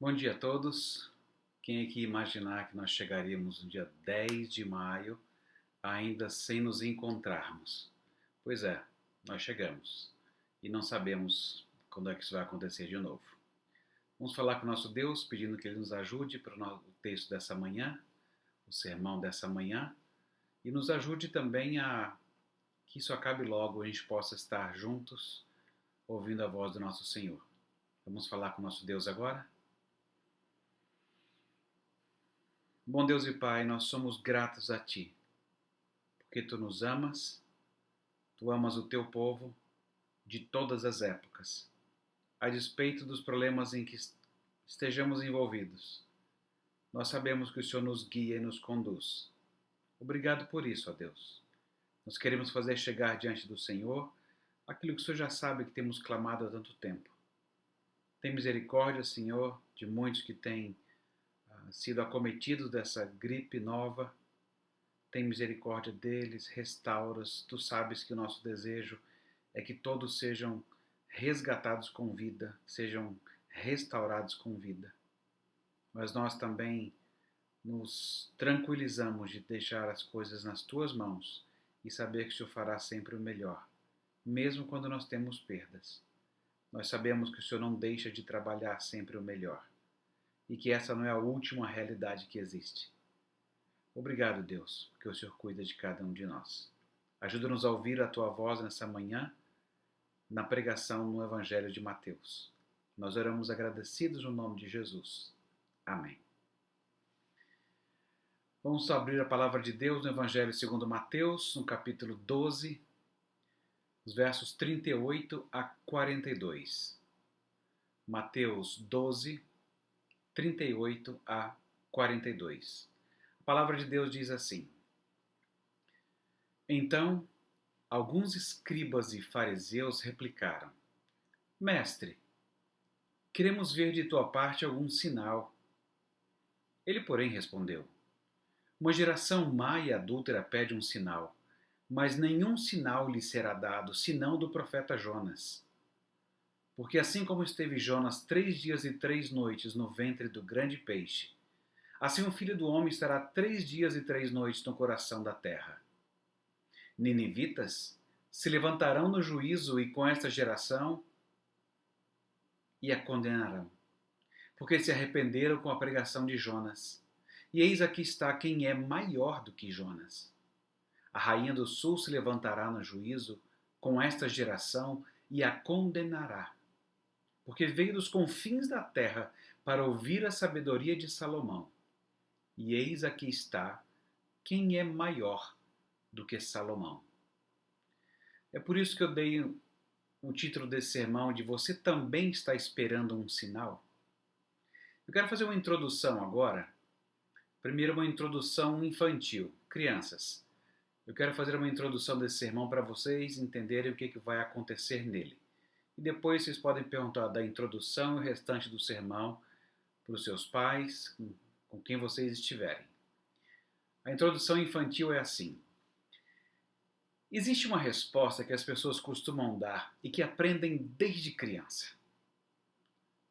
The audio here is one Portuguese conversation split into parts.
Bom dia a todos. Quem é que ia imaginar que nós chegaríamos no dia 10 de maio ainda sem nos encontrarmos? Pois é, nós chegamos e não sabemos quando é que isso vai acontecer de novo. Vamos falar com o nosso Deus, pedindo que Ele nos ajude para o texto dessa manhã, o sermão dessa manhã, e nos ajude também a que isso acabe logo, a gente possa estar juntos ouvindo a voz do nosso Senhor. Vamos falar com o nosso Deus agora? Bom Deus e Pai, nós somos gratos a Ti, porque Tu nos amas, Tu amas o Teu povo de todas as épocas, a despeito dos problemas em que estejamos envolvidos. Nós sabemos que o Senhor nos guia e nos conduz. Obrigado por isso, ó Deus. Nós queremos fazer chegar diante do Senhor aquilo que o Senhor já sabe que temos clamado há tanto tempo. Tem misericórdia, Senhor, de muitos que têm sido acometidos dessa gripe nova. Tem misericórdia deles, restaura-os. Tu sabes que o nosso desejo é que todos sejam resgatados com vida, sejam restaurados com vida. Mas nós também nos tranquilizamos de deixar as coisas nas Tuas mãos e saber que o Senhor fará sempre o melhor, mesmo quando nós temos perdas. Nós sabemos que o Senhor não deixa de trabalhar sempre o melhor e que essa não é a última realidade que existe. Obrigado, Deus, porque o Senhor cuida de cada um de nós. Ajuda-nos a ouvir a Tua voz nessa manhã, na pregação no Evangelho de Mateus. Nós oramos agradecidos no nome de Jesus. Amém. Vamos abrir a palavra de Deus no Evangelho segundo Mateus, no capítulo 12, os versos 38 a 42. Mateus 12, 38 a 42. A palavra de Deus diz assim: Então, alguns escribas e fariseus replicaram: Mestre, queremos ver de tua parte algum sinal. Ele, porém, respondeu: Uma geração má e adúltera pede um sinal, mas nenhum sinal lhe será dado, senão do profeta Jonas. Porque assim como esteve Jonas 3 dias e 3 noites no ventre do grande peixe, assim o Filho do Homem estará 3 dias e 3 noites no coração da terra. Ninivitas se levantarão no juízo e com esta geração e a condenarão, porque se arrependeram com a pregação de Jonas. E eis aqui está quem é maior do que Jonas. A rainha do sul se levantará no juízo com esta geração e a condenará, porque veio dos confins da terra para ouvir a sabedoria de Salomão. E eis aqui está quem é maior do que Salomão. É por isso que eu dei o título desse sermão de Você também está esperando um sinal? Eu quero fazer uma introdução agora. Primeiro, uma introdução infantil. Crianças, eu quero fazer uma introdução desse sermão para vocês entenderem o que vai acontecer nele. E depois vocês podem perguntar da introdução e o restante do sermão para os seus pais, com quem vocês estiverem. A introdução infantil é assim: existe uma resposta que as pessoas costumam dar e que aprendem desde criança.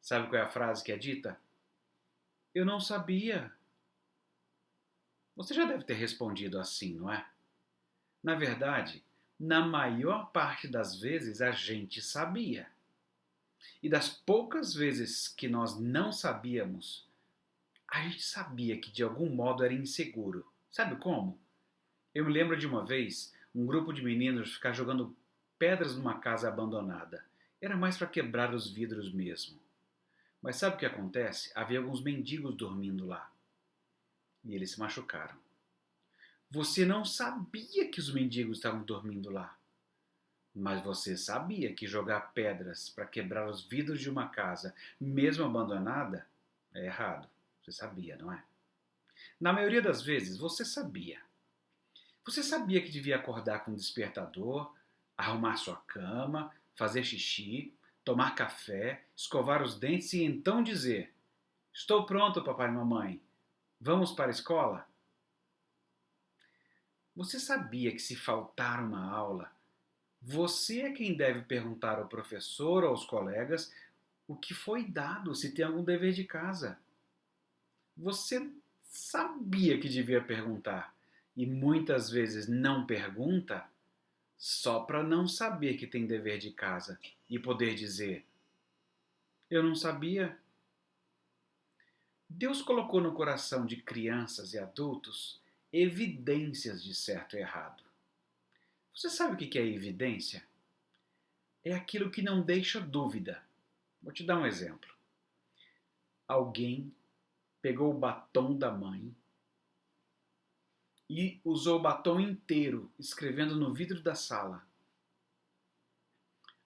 Sabe qual é a frase que é dita? Eu não sabia. Você já deve ter respondido assim, não é? Na verdade, na maior parte das vezes a gente sabia. E das poucas vezes que nós não sabíamos, a gente sabia que de algum modo era inseguro. Sabe como? Eu me lembro de uma vez, um grupo de meninos ficar jogando pedras numa casa abandonada. Era mais para quebrar os vidros mesmo. Mas sabe o que acontece? Havia alguns mendigos dormindo lá. E eles se machucaram. Você não sabia que os mendigos estavam dormindo lá. Mas você sabia que jogar pedras para quebrar os vidros de uma casa, mesmo abandonada, é errado. Você sabia, não é? Na maioria das vezes, você sabia. Você sabia que devia acordar com um despertador, arrumar sua cama, fazer xixi, tomar café, escovar os dentes e então dizer: Estou pronto, papai e mamãe. Vamos para a escola? Você sabia que se faltar uma aula, você é quem deve perguntar ao professor ou aos colegas o que foi dado, se tem algum dever de casa. Você sabia que devia perguntar e muitas vezes não pergunta só para não saber que tem dever de casa e poder dizer: eu não sabia. Deus colocou no coração de crianças e adultos evidências de certo e errado. Você sabe o que é evidência? É aquilo que não deixa dúvida. Vou te dar um exemplo. Alguém pegou o batom da mãe e usou o batom inteiro, escrevendo no vidro da sala.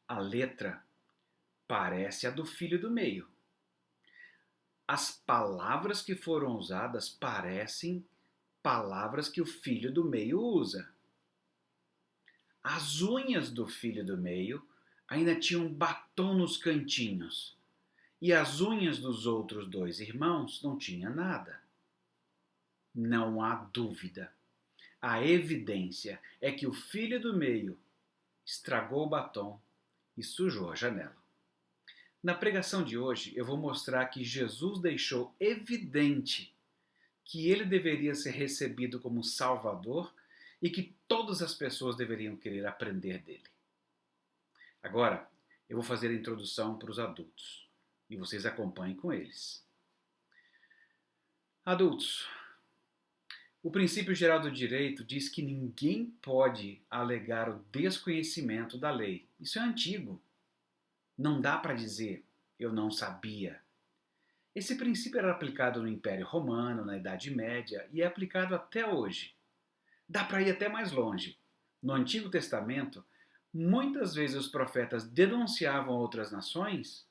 A letra parece a do filho do meio. As palavras que foram usadas parecem palavras que o filho do meio usa. As unhas do filho do meio ainda tinham batom nos cantinhos. E as unhas dos outros dois irmãos não tinham nada. Não há dúvida. A evidência é que o filho do meio estragou o batom e sujou a janela. Na pregação de hoje, eu vou mostrar que Jesus deixou evidente que ele deveria ser recebido como Salvador e que todas as pessoas deveriam querer aprender dele. Agora, eu vou fazer a introdução para os adultos e vocês acompanhem com eles. Adultos, o princípio geral do direito diz que ninguém pode alegar o desconhecimento da lei. Isso é antigo. Não dá para dizer, eu não sabia. Esse princípio era aplicado no Império Romano, na Idade Média, e é aplicado até hoje. Dá para ir até mais longe. No Antigo Testamento, muitas vezes os profetas denunciavam outras nações,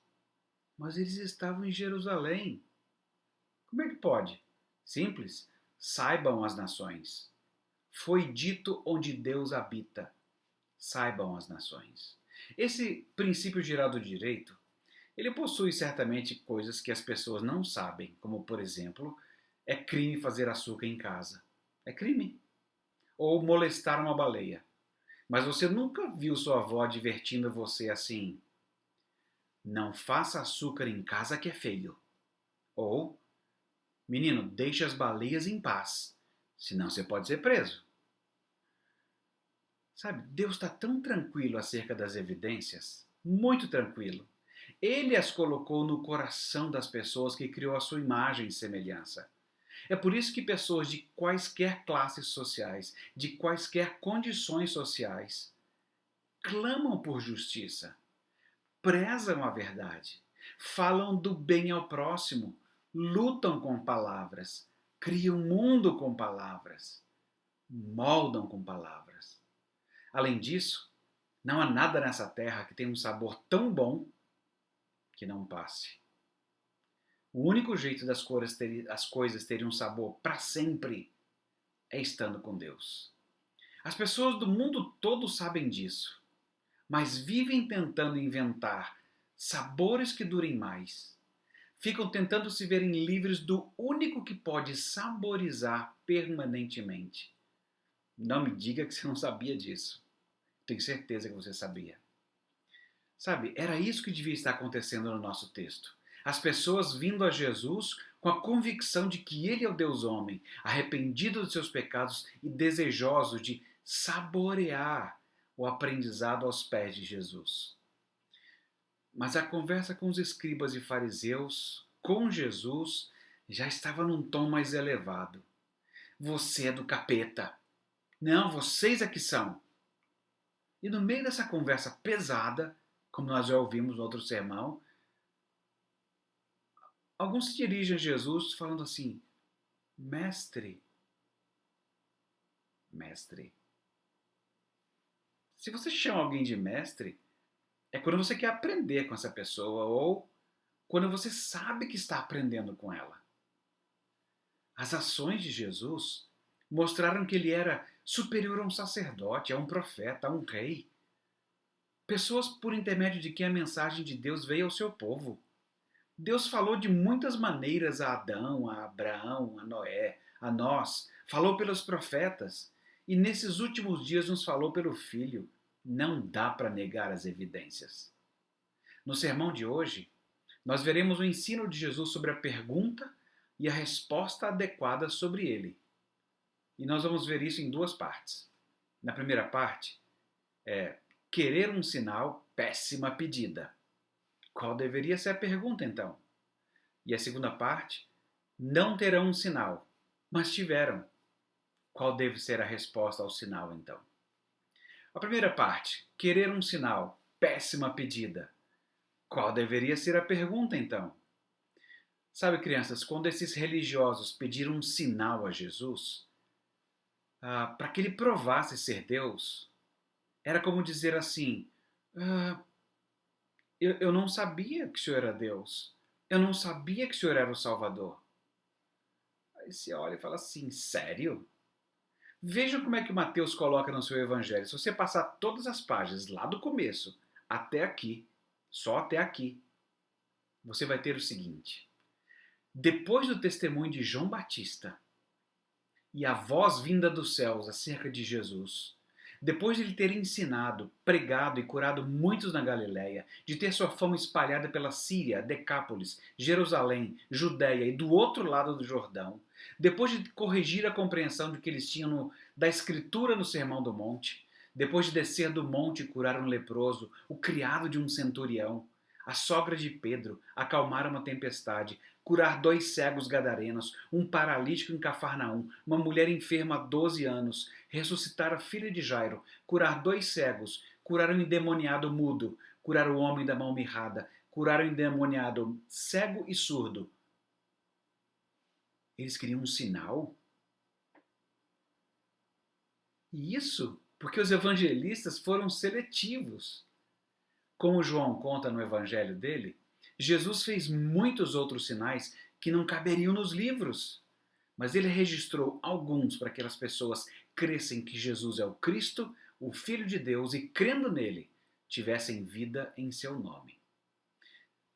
mas eles estavam em Jerusalém. Como é que pode? Simples. Saibam as nações. Foi dito onde Deus habita. Saibam as nações. Esse princípio geral do direito, ele possui certamente coisas que as pessoas não sabem, como, por exemplo, é crime fazer açúcar em casa. É crime. Ou molestar uma baleia. Mas você nunca viu sua avó advertindo você assim: não faça açúcar em casa que é feio. Ou, menino, deixe as baleias em paz, senão você pode ser preso. Sabe, Deus está tão tranquilo acerca das evidências, muito tranquilo. Ele as colocou no coração das pessoas que criou a sua imagem e semelhança. É por isso que pessoas de quaisquer classes sociais, de quaisquer condições sociais, clamam por justiça, prezam a verdade, falam do bem ao próximo, lutam com palavras, criam mundo com palavras, moldam com palavras. Além disso, não há nada nessa terra que tenha um sabor tão bom que não passe. O único jeito das coisas terem um sabor para sempre é estando com Deus. As pessoas do mundo todo sabem disso, mas vivem tentando inventar sabores que durem mais. Ficam tentando se verem livres do único que pode saborizar permanentemente. Não me diga que você não sabia disso. Tenho certeza que você sabia. Sabe, era isso que devia estar acontecendo no nosso texto. As pessoas vindo a Jesus com a convicção de que Ele é o Deus homem, arrependido dos seus pecados e desejoso de saborear o aprendizado aos pés de Jesus. Mas a conversa com os escribas e fariseus, com Jesus, já estava num tom mais elevado. Você é do capeta. Não, vocês é que são. E no meio dessa conversa pesada, como nós já ouvimos no outro sermão, alguns se dirigem a Jesus falando assim: mestre, mestre. Se você chama alguém de mestre, é quando você quer aprender com essa pessoa ou quando você sabe que está aprendendo com ela. As ações de Jesus mostraram que ele era superior a um sacerdote, a um profeta, a um rei. Pessoas por intermédio de quem a mensagem de Deus veio ao seu povo. Deus falou de muitas maneiras a Adão, a Abraão, a Noé, a nós. Falou pelos profetas. E nesses últimos dias nos falou pelo Filho. Não dá para negar as evidências. No sermão de hoje, Nós veremos o ensino de Jesus sobre a pergunta e a resposta adequada sobre ele. E nós vamos ver isso em duas partes. Na primeira parte, querer um sinal, péssima pedida. Qual deveria ser a pergunta, então? E a segunda parte, não terão um sinal, mas tiveram. Qual deve ser a resposta ao sinal, então? A primeira parte, querer um sinal, péssima pedida. Qual deveria ser a pergunta, então? Sabe, crianças, quando esses religiosos pediram um sinal a Jesus, para que ele provasse ser Deus, era como dizer assim: ah, eu não sabia que o Senhor era Deus. Eu não sabia que o Senhor era o Salvador. Aí você olha e fala assim: sério? Veja como é que Mateus coloca no seu evangelho. Se você passar todas as páginas, lá do começo até aqui, só até aqui, você vai ter o seguinte: depois do testemunho de João Batista e a voz vinda dos céus acerca de Jesus, depois de ele ter ensinado, pregado e curado muitos na Galiléia, de ter sua fama espalhada pela Síria, Decápolis, Jerusalém, Judéia e do outro lado do Jordão, depois de corrigir a compreensão de que eles tinham da Escritura no Sermão do Monte, depois de descer do monte e curar um leproso, o criado de um centurião, a sogra de Pedro, acalmar uma tempestade, curar 2 cegos gadarenos, um paralítico em Cafarnaum, uma mulher enferma há 12 anos, ressuscitar a filha de Jairo, curar 2 cegos, curar um endemoniado mudo, curar o homem da mão mirrada, curar o endemoniado cego e surdo. Eles queriam um sinal? E isso porque os evangelistas foram seletivos. Como João conta no evangelho dele, Jesus fez muitos outros sinais que não caberiam nos livros, mas ele registrou alguns para que as pessoas crescem que Jesus é o Cristo, o Filho de Deus, e crendo nele, tivessem vida em seu nome.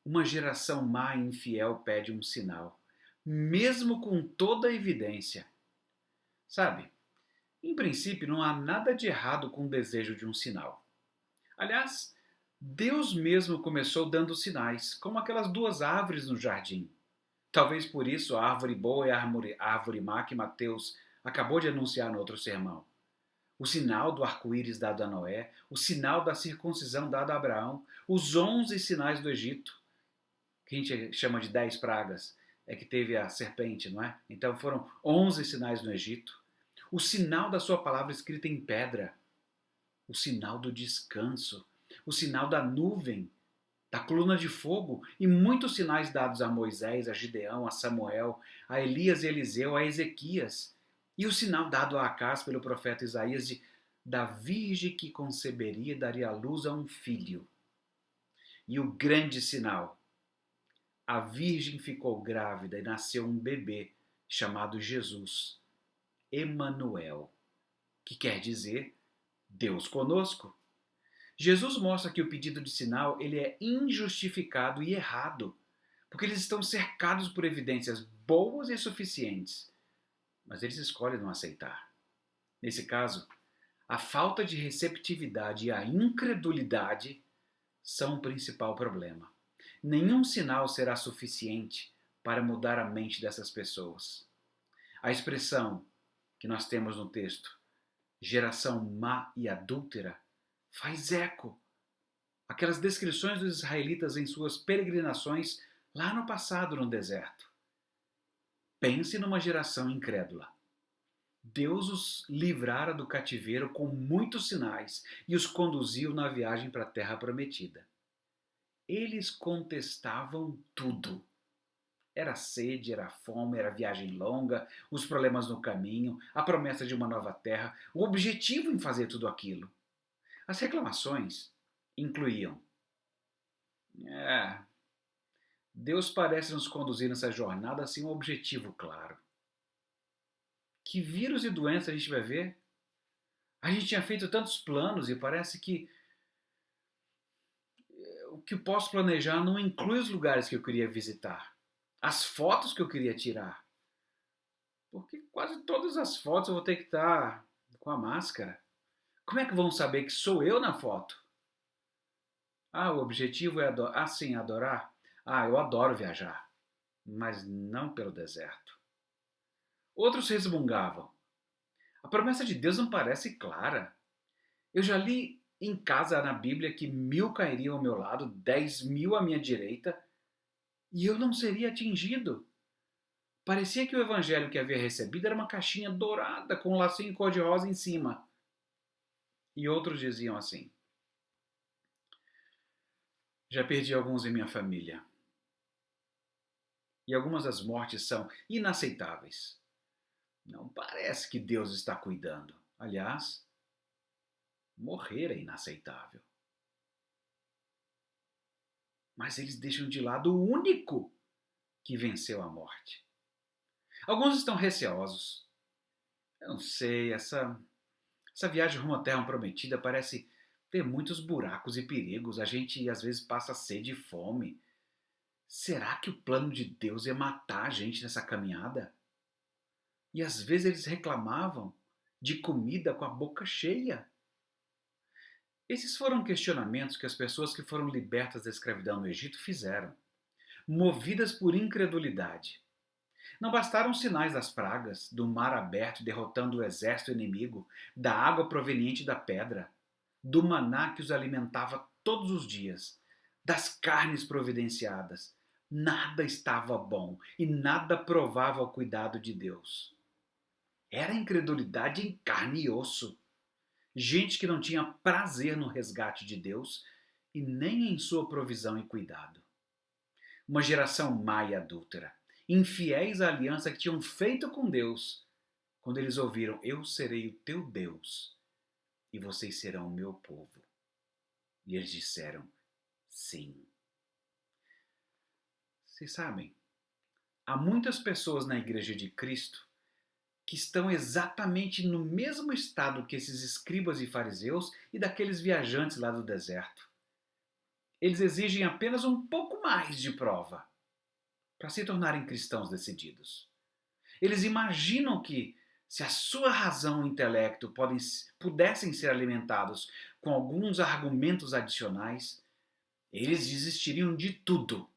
Uma geração má e infiel pede um sinal, mesmo com toda a evidência. Sabe, em princípio não há nada de errado com o desejo de um sinal. Aliás, Deus mesmo começou dando sinais, como aquelas 2 árvores no jardim. Talvez por isso a árvore boa e a árvore má que Mateus acabou de anunciar no outro sermão. O sinal do arco-íris dado a Noé, o sinal da circuncisão dado a Abraão, os 11 sinais do Egito, que a gente chama de 10 pragas, é que teve a serpente, não é? Então foram 11 sinais no Egito. O sinal da sua palavra escrita em pedra, o sinal do descanso, o sinal da nuvem, da coluna de fogo e muitos sinais dados a Moisés, a Gideão, a Samuel, a Elias e Eliseu, a Ezequias. E o sinal dado a Acás pelo profeta Isaías da virgem que conceberia e daria à luz a um filho. E o grande sinal: a virgem ficou grávida e nasceu um bebê chamado Jesus, Emanuel, que quer dizer Deus conosco. Jesus mostra que o pedido de sinal ele é injustificado e errado, porque eles estão cercados por evidências boas e suficientes, mas eles escolhem não aceitar. Nesse caso, a falta de receptividade e a incredulidade são o principal problema. Nenhum sinal será suficiente para mudar a mente dessas pessoas. A expressão que nós temos no texto, geração má e adúltera, faz eco aquelas descrições dos israelitas em suas peregrinações lá no passado no deserto. Pense numa geração incrédula. Deus os livrara do cativeiro com muitos sinais e os conduziu na viagem para a terra prometida. Eles contestavam tudo. Era sede, era fome, era viagem longa, os problemas no caminho, a promessa de uma nova terra, o objetivo em fazer tudo aquilo. As reclamações incluíam: Deus parece nos conduzir nessa jornada sem um objetivo claro. Que vírus e doença a gente vai ver? A gente tinha feito tantos planos e parece que o que eu posso planejar não inclui os lugares que eu queria visitar, as fotos que eu queria tirar. Porque quase todas as fotos eu vou ter que estar com a máscara. Como é que vão saber que sou eu na foto? O objetivo é adorar? Sim, adorar. Ah, eu adoro viajar, mas não pelo deserto. Outros resmungavam. A promessa de Deus não parece clara. Eu já li em casa na Bíblia que 1.000 cairiam ao meu lado, 10.000 à minha direita, e eu não seria atingido. Parecia que o evangelho que havia recebido era uma caixinha dourada com um lacinho cor-de-rosa em cima. E outros diziam assim: já perdi alguns em minha família. E algumas das mortes são inaceitáveis. Não parece que Deus está cuidando. Aliás, morrer é inaceitável. Mas eles deixam de lado o único que venceu a morte. Alguns estão receosos. Eu não sei, essa viagem rumo à Terra Prometida parece ter muitos buracos e perigos. A gente às vezes passa sede e fome. Será que o plano de Deus é matar a gente nessa caminhada? E às vezes eles reclamavam de comida com a boca cheia. Esses foram questionamentos que as pessoas que foram libertas da escravidão no Egito fizeram, movidas por incredulidade. Não bastaram os sinais das pragas, do mar aberto derrotando o exército inimigo, da água proveniente da pedra, do maná que os alimentava todos os dias, das carnes providenciadas. Nada estava bom e nada provava o cuidado de Deus. Era incredulidade em carne e osso. Gente que não tinha prazer no resgate de Deus e nem em sua provisão e cuidado. Uma geração má e adúltera, infiéis à aliança que tinham feito com Deus, quando eles ouviram: eu serei o teu Deus e vocês serão o meu povo. E eles disseram: sim. Vocês sabem, há muitas pessoas na Igreja de Cristo que estão exatamente no mesmo estado que esses escribas e fariseus e daqueles viajantes lá do deserto. Eles exigem apenas um pouco mais de prova para se tornarem cristãos decididos. Eles imaginam que, se a sua razão e intelecto pudessem ser alimentados com alguns argumentos adicionais, eles desistiriam de tudo.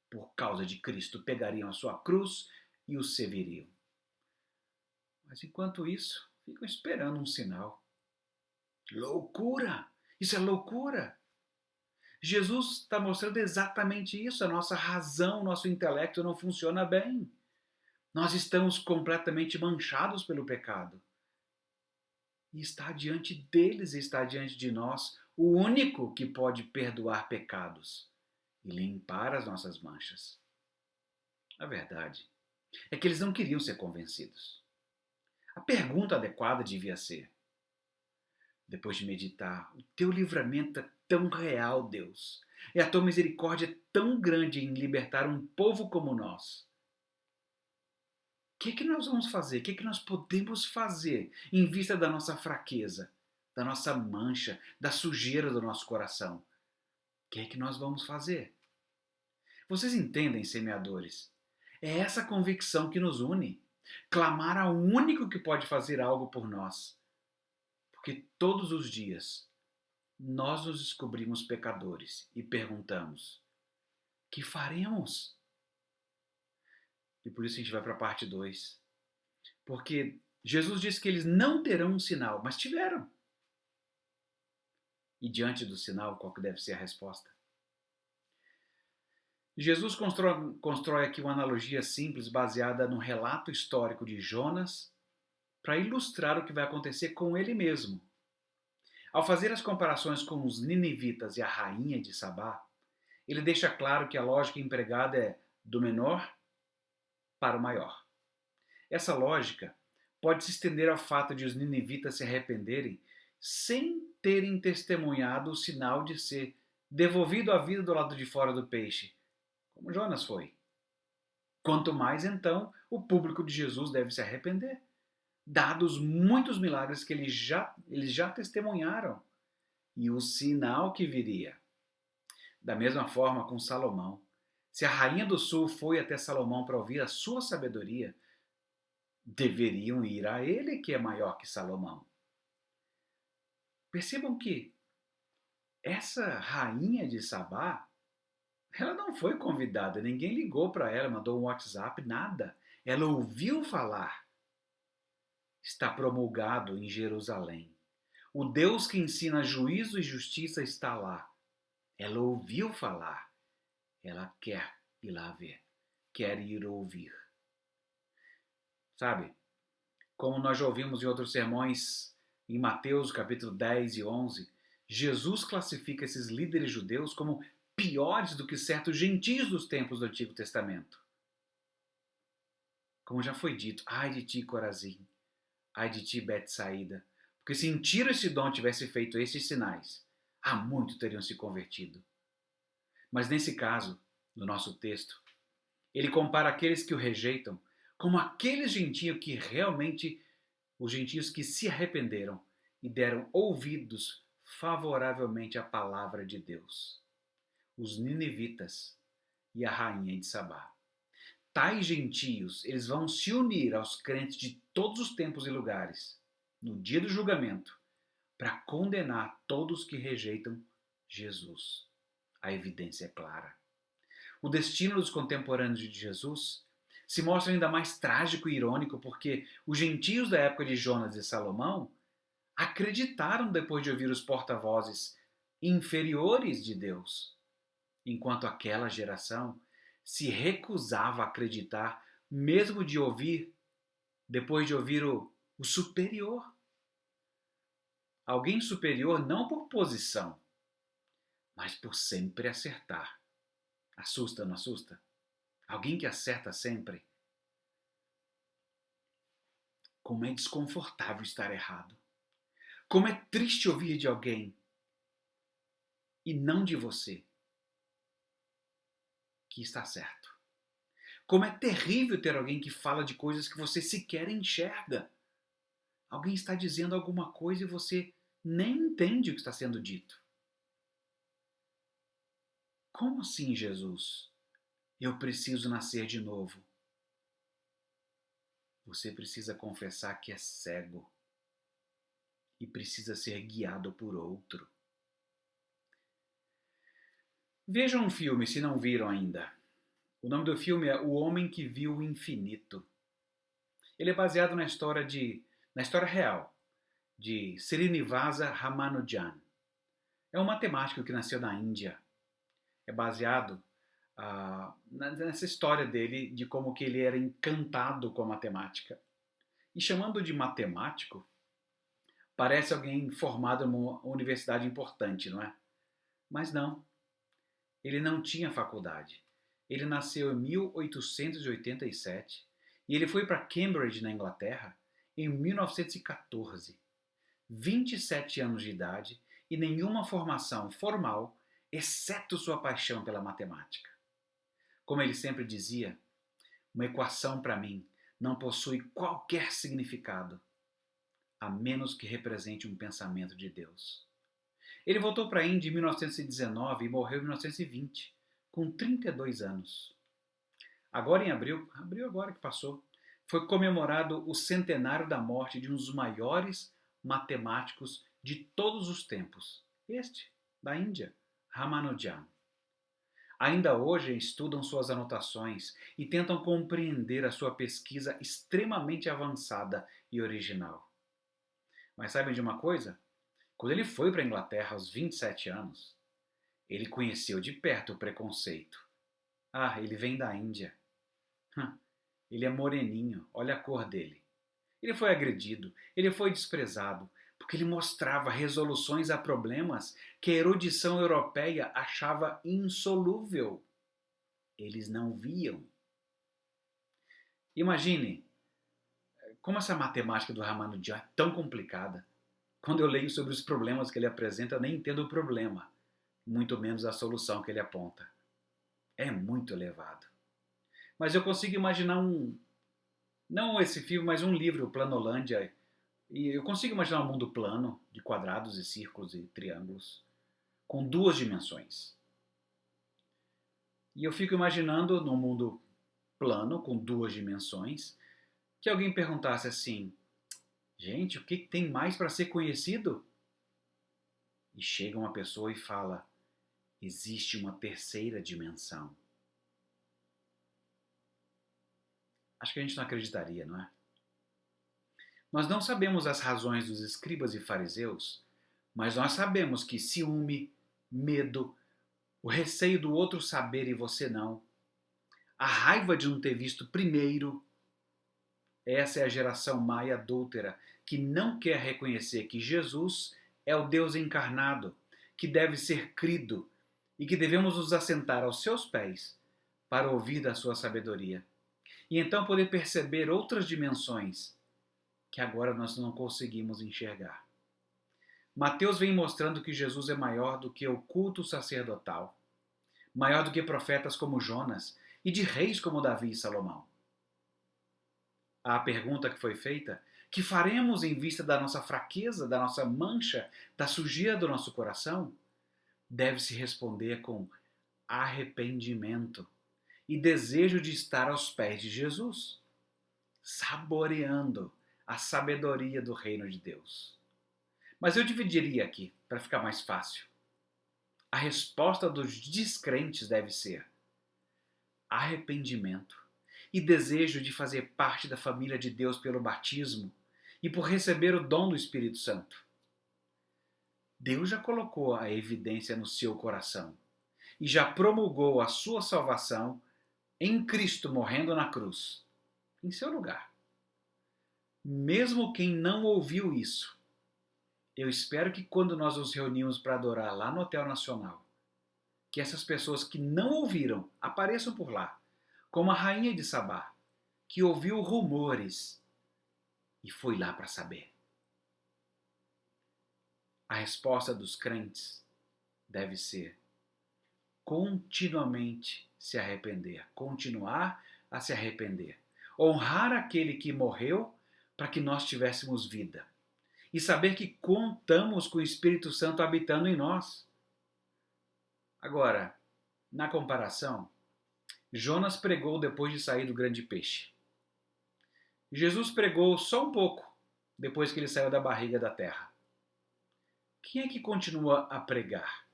Por causa de Cristo, pegariam a sua cruz e o serviriam. Mas enquanto isso, ficam esperando um sinal. Loucura! Isso é loucura! Jesus está mostrando exatamente isso. A nossa razão, nosso intelecto não funciona bem. Nós estamos completamente manchados pelo pecado. E está diante deles, está diante de nós, o único que pode perdoar pecados e limpar as nossas manchas. A verdade é que eles não queriam ser convencidos. A pergunta adequada devia ser: depois de meditar, o teu livramento é tão real, Deus, e a tua misericórdia é tão grande em libertar um povo como nós. O que nós vamos fazer? O que nós podemos fazer em vista da nossa fraqueza, da nossa mancha, da sujeira do nosso coração? O que nós vamos fazer? Vocês entendem, semeadores? É essa convicção que nos une. Clamar ao único que pode fazer algo por nós. Porque todos os dias nós nos descobrimos pecadores e perguntamos: que faremos? E por isso a gente vai para a parte 2. Porque Jesus disse que eles não terão um sinal, mas tiveram. E diante do sinal, qual que deve ser a resposta? Jesus constrói aqui uma analogia simples baseada no relato histórico de Jonas para ilustrar o que vai acontecer com ele mesmo. Ao fazer as comparações com os ninivitas e a rainha de Sabá, ele deixa claro que a lógica empregada é do menor para o maior. Essa lógica pode se estender ao fato de os ninivitas se arrependerem sem terem testemunhado o sinal de ser devolvido à vida do lado de fora do peixe, como Jonas foi. Quanto mais, então, o público de Jesus deve se arrepender, dados muitos milagres que eles já testemunharam e o sinal que viria. Da mesma forma com Salomão. Se a rainha do sul foi até Salomão para ouvir a sua sabedoria, deveriam ir a ele, que é maior que Salomão. Percebam que essa rainha de Sabá Ela não foi convidada, ninguém ligou para ela, mandou um WhatsApp, nada. Ela ouviu falar. Está promulgado em Jerusalém. O Deus que ensina juízo e justiça está lá. Ela ouviu falar. Ela quer ir lá ver. Quer ir ouvir. Sabe? Como nós já ouvimos em outros sermões, em Mateus capítulo 10 e 11, Jesus classifica esses líderes judeus como piores do que certos gentios dos tempos do Antigo Testamento. Como já foi dito, ai de ti, Corazim, ai de ti, Betsaída, porque se em Tiro e Sidom tivesse feito esses sinais, há muito teriam se convertido. Mas nesse caso, no nosso texto, ele compara aqueles que o rejeitam como aqueles gentios que realmente, os gentios que se arrependeram e deram ouvidos favoravelmente à palavra de Deus. Os ninivitas e a rainha de Sabá. Tais gentios, eles vão se unir aos crentes de todos os tempos e lugares, no dia do julgamento, para condenar todos que rejeitam Jesus. A evidência é clara. O destino dos contemporâneos de Jesus se mostra ainda mais trágico e irônico porque os gentios da época de Jonas e Salomão acreditaram depois de ouvir os porta-vozes inferiores de Deus, enquanto aquela geração se recusava a acreditar, mesmo depois de ouvir o superior. Alguém superior não por posição, mas por sempre acertar. Assusta, não assusta? Alguém que acerta sempre. Como é desconfortável estar errado. Como é triste ouvir de alguém e não de você que está certo. Como é terrível ter alguém que fala de coisas que você sequer enxerga. Alguém está dizendo alguma coisa e você nem entende o que está sendo dito. Como assim, Jesus? Eu preciso nascer de novo. Você precisa confessar que é cego e precisa ser guiado por outro. Vejam um filme, se não viram ainda. O nome do filme é O Homem que Viu o Infinito. Ele é baseado na história real de Srinivasa Ramanujan. É um matemático que nasceu na Índia. É baseado nessa história dele de como que ele era encantado com a matemática. E chamando de matemático, parece alguém formado em uma universidade importante, não é? Mas não. Ele não tinha faculdade. Ele nasceu em 1887 e ele foi para Cambridge, na Inglaterra, em 1914. 27 anos de idade e nenhuma formação formal, exceto sua paixão pela matemática. Como ele sempre dizia, uma equação para mim não possui qualquer significado, a menos que represente um pensamento de Deus. Ele voltou para a Índia em 1919 e morreu em 1920, com 32 anos. Agora em abril agora que passou, foi comemorado o centenário da morte de um dos maiores matemáticos de todos os tempos, este, da Índia, Ramanujan. Ainda hoje estudam suas anotações e tentam compreender a sua pesquisa extremamente avançada e original. Mas sabem de uma coisa? Quando ele foi para a Inglaterra aos 27 anos, ele conheceu de perto o preconceito. Ah, ele vem da Índia. Ele é moreninho, olha a cor dele. Ele foi agredido, ele foi desprezado, porque ele mostrava resoluções a problemas que a erudição europeia achava insolúvel. Eles não viam. Imagine como essa matemática do Ramanujan é tão complicada. Quando eu leio sobre os problemas que ele apresenta, eu nem entendo o problema, muito menos a solução que ele aponta. É muito elevado. Mas eu consigo imaginar não esse filme, mas um livro, Planolândia, e eu consigo imaginar um mundo plano, de quadrados e círculos e triângulos, com duas dimensões. E eu fico imaginando num mundo plano, com duas dimensões, que alguém perguntasse assim, gente, o que tem mais para ser conhecido? E chega uma pessoa e fala, existe uma terceira dimensão. Acho que a gente não acreditaria, não é? Nós não sabemos as razões dos escribas e fariseus, mas nós sabemos que ciúme, medo, o receio do outro saber e você não, a raiva de não ter visto primeiro, essa é a geração maia adúltera que não quer reconhecer que Jesus é o Deus encarnado, que deve ser crido e que devemos nos assentar aos seus pés para ouvir da sua sabedoria. E então poder perceber outras dimensões que agora nós não conseguimos enxergar. Mateus vem mostrando que Jesus é maior do que o culto sacerdotal, maior do que profetas como Jonas e de reis como Davi e Salomão. A pergunta que foi feita, que faremos em vista da nossa fraqueza, da nossa mancha, da sujeira do nosso coração, deve-se responder com arrependimento e desejo de estar aos pés de Jesus, saboreando a sabedoria do reino de Deus. Mas eu dividiria aqui, para ficar mais fácil. A resposta dos descrentes deve ser arrependimento e desejo de fazer parte da família de Deus pelo batismo e por receber o dom do Espírito Santo. Deus já colocou a evidência no seu coração e já promulgou a sua salvação em Cristo morrendo na cruz, em seu lugar. Mesmo quem não ouviu isso, eu espero que quando nós nos reunimos para adorar lá no Hotel Nacional, que essas pessoas que não ouviram apareçam por lá, como a rainha de Sabá, que ouviu rumores e foi lá para saber. A resposta dos crentes deve ser continuamente se arrepender, continuar a se arrepender, honrar aquele que morreu para que nós tivéssemos vida e saber que contamos com o Espírito Santo habitando em nós. Agora, na comparação, Jonas pregou depois de sair do grande peixe. Jesus pregou só um pouco depois que ele saiu da barriga da terra. Quem é que continua a pregar?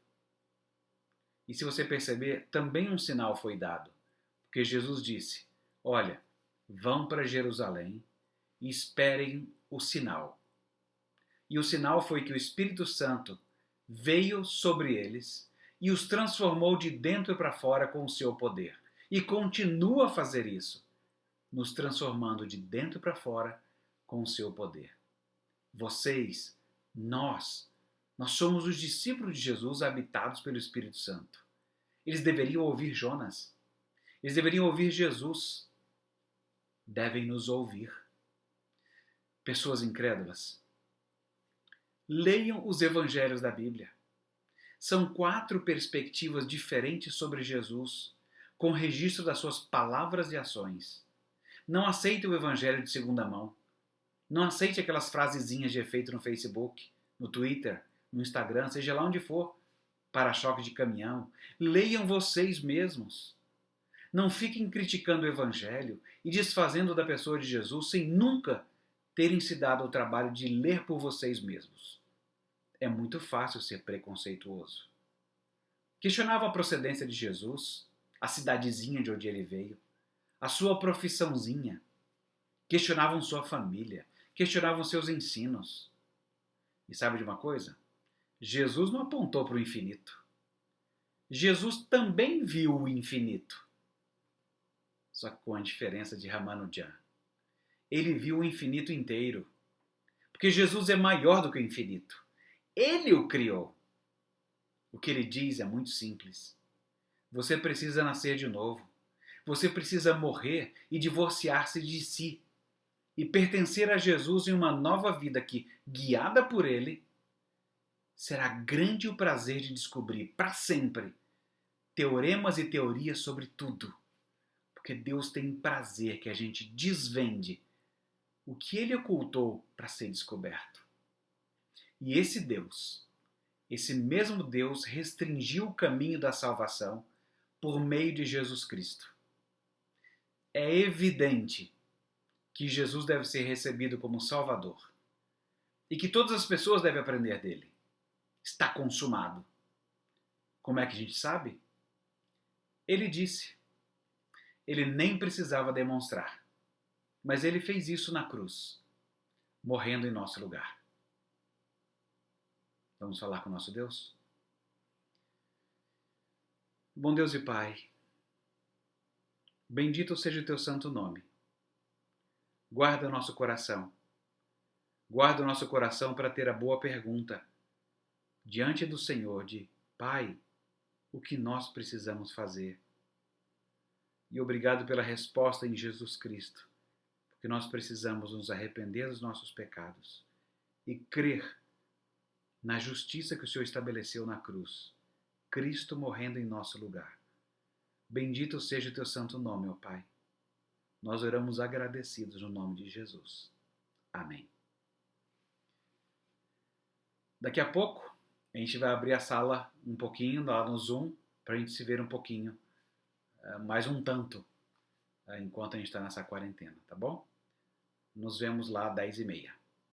E se você perceber, também um sinal foi dado, porque Jesus disse: olha, vão para Jerusalém e esperem o sinal. E o sinal foi que o Espírito Santo veio sobre eles e os transformou de dentro para fora com o seu poder. E continua a fazer isso, nos transformando de dentro para fora com o seu poder. Vocês, nós somos os discípulos de Jesus habitados pelo Espírito Santo. Eles deveriam ouvir Jonas. Eles deveriam ouvir Jesus. Devem nos ouvir. Pessoas incrédulas, leiam os evangelhos da Bíblia. São 4 perspectivas diferentes sobre Jesus, com registro das suas palavras e ações. Não aceite o evangelho de segunda mão. Não aceite aquelas frasezinhas de efeito no Facebook, no Twitter, no Instagram, seja lá onde for, para-choque de caminhão. Leiam vocês mesmos. Não fiquem criticando o evangelho e desfazendo da pessoa de Jesus sem nunca terem se dado o trabalho de ler por vocês mesmos. É muito fácil ser preconceituoso. Questionavam a procedência de Jesus, a cidadezinha de onde ele veio, a sua profissãozinha. Questionavam sua família, questionavam seus ensinos. E sabe de uma coisa? Jesus não apontou para o infinito. Jesus também viu o infinito. Só que com a diferença de Ramanujan. Ele viu o infinito inteiro. Porque Jesus é maior do que o infinito. Ele o criou. O que ele diz é muito simples. Você precisa nascer de novo. Você precisa morrer e divorciar-se de si. E pertencer a Jesus em uma nova vida que, guiada por ele, será grande o prazer de descobrir para sempre teoremas e teorias sobre tudo. Porque Deus tem prazer que a gente desvende o que ele ocultou para ser descoberto. E esse Deus, esse mesmo Deus, restringiu o caminho da salvação por meio de Jesus Cristo. É evidente que Jesus deve ser recebido como Salvador e que todas as pessoas devem aprender dele. Está consumado. Como é que a gente sabe? Ele disse. Ele nem precisava demonstrar. Mas ele fez isso na cruz, morrendo em nosso lugar. Vamos falar com o nosso Deus? Bom Deus e Pai, bendito seja o teu santo nome. Guarda o nosso coração. Guarda o nosso coração para ter a boa pergunta diante do Senhor de: Pai, o que nós precisamos fazer? E obrigado pela resposta em Jesus Cristo, porque nós precisamos nos arrepender dos nossos pecados e crer na justiça que o Senhor estabeleceu na cruz, Cristo morrendo em nosso lugar. Bendito seja o teu santo nome, ó Pai. Nós oramos agradecidos no nome de Jesus. Amém. Daqui a pouco, a gente vai abrir a sala um pouquinho lá no Zoom, para a gente se ver um pouquinho, mais um tanto, enquanto a gente está nessa quarentena, tá bom? Nos vemos lá às 10h30.